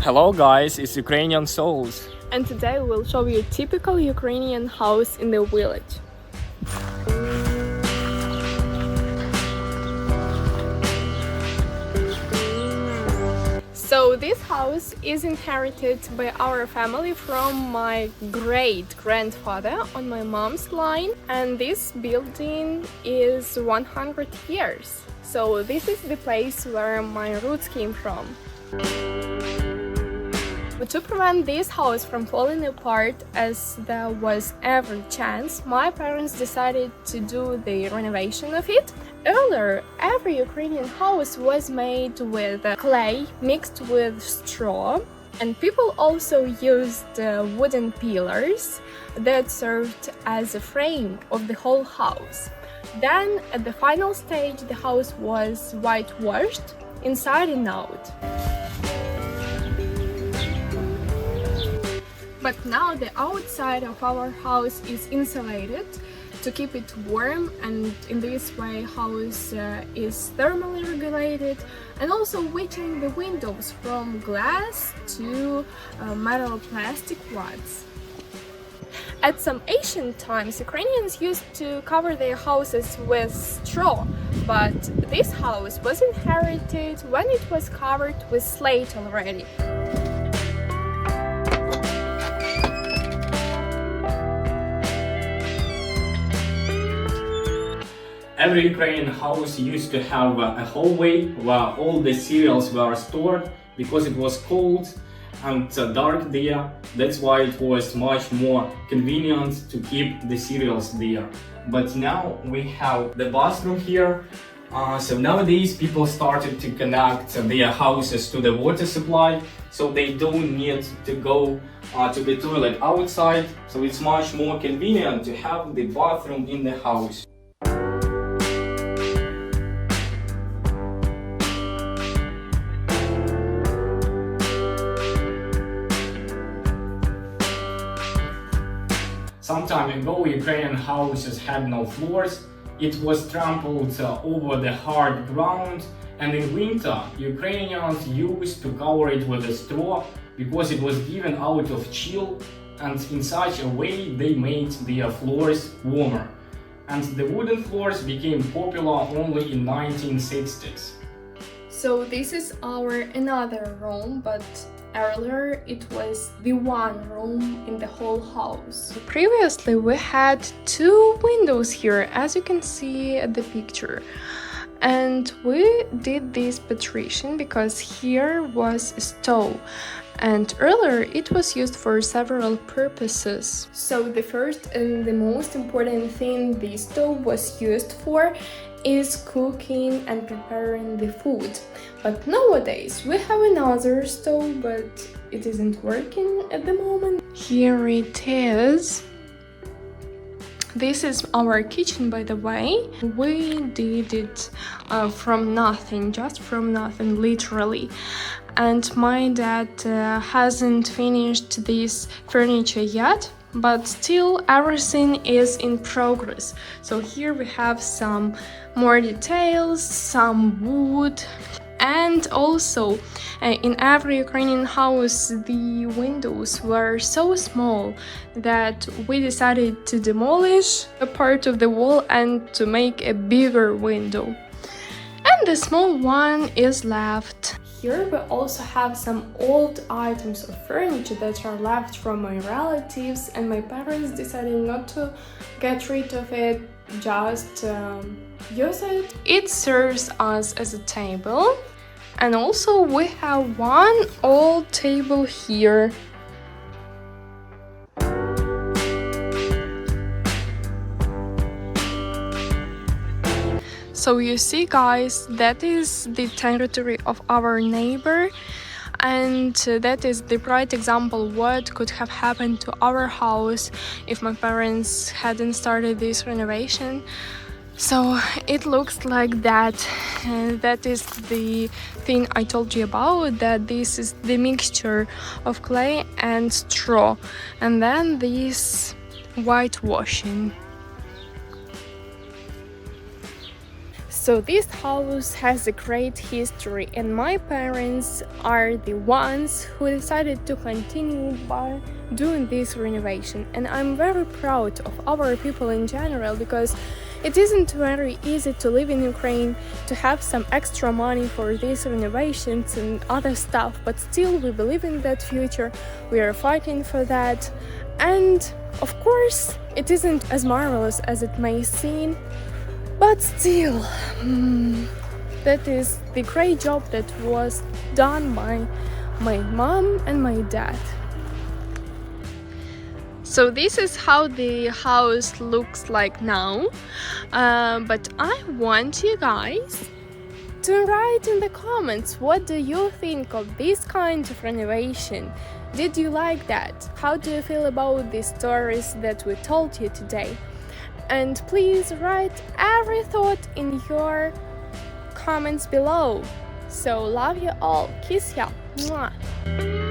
Hello guys, it's Ukrainian Souls. And today we'll show you a typical Ukrainian house in the village. So this house is inherited by our family from my great-grandfather on my mom's line, and this building is 100 years. So this is the place where my roots came from. But to prevent this house from falling apart, as there was every chance, my parents decided to do the renovation of it. Earlier, every Ukrainian house was made with clay mixed with straw, and people also used wooden pillars that served as a frame of the whole house. Then, at the final stage, the house was whitewashed inside and out. But now the outside of our house is insulated to keep it warm, and in this way house is thermally regulated, and also we change the windows from glass to metal plastic rods. At some ancient times, Ukrainians used to cover their houses with straw, but this house was inherited when it was covered with slate already. Every Ukrainian house used to have a hallway where all the cereals were stored because it was cold and dark there. That's why it was much more convenient to keep the cereals there. But now we have the bathroom here. So nowadays people started to connect their houses to the water supply, so they don't need to go to the toilet outside. So it's much more convenient to have the bathroom in the house. Some time ago, Ukrainian houses had no floors. It was trampled over the hard ground, and in winter, Ukrainians used to cover it with a straw because it was given out of chill, and in such a way they made their floors warmer. And the wooden floors became popular only in 1960s. So this is our another room, but earlier it was the one room in the whole house. Previously we had two windows here, as you can see at the picture. And we did this partition because here was a stove, and earlier it was used for several purposes. So the first and the most important thing the stove was used for is cooking and preparing the food. But nowadays we have another stove, but it isn't working at the moment. Here it is. This is our kitchen, by the way. We did it from nothing, just from nothing, literally. And my dad hasn't finished this furniture yet, but still everything is in progress. So here we have some more details, some wood, and also in every Ukrainian house the windows were so small that we decided to demolish a part of the wall and to make a bigger window. And the small one is left. Here we also have some old items of furniture that are left from my relatives, and my parents decided not to get rid of it, just use it. It serves us as a table, and also we have one old table here. So you see, guys, that is the territory of our neighbor, and that is the bright example what could have happened to our house if my parents hadn't started this renovation. So it looks like that. That is the thing I told you about, that this is the mixture of clay and straw, and then this whitewashing. So this house has a great history, and my parents are the ones who decided to continue by doing this renovation. And I'm very proud of our people in general, because it isn't very easy to live in Ukraine, to have some extra money for these renovations and other stuff, but still we believe in that future, we are fighting for that. And of course it isn't as marvelous as it may seem, but still, that is the great job that was done by my mom and my dad. So this is how the house looks like now, but I want you guys to write in the comments, what do you think of this kind of renovation? Did you like that? How do you feel about the stories that we told you today? And please write every thought in your comments below. So love you all. Kiss ya. Mwah.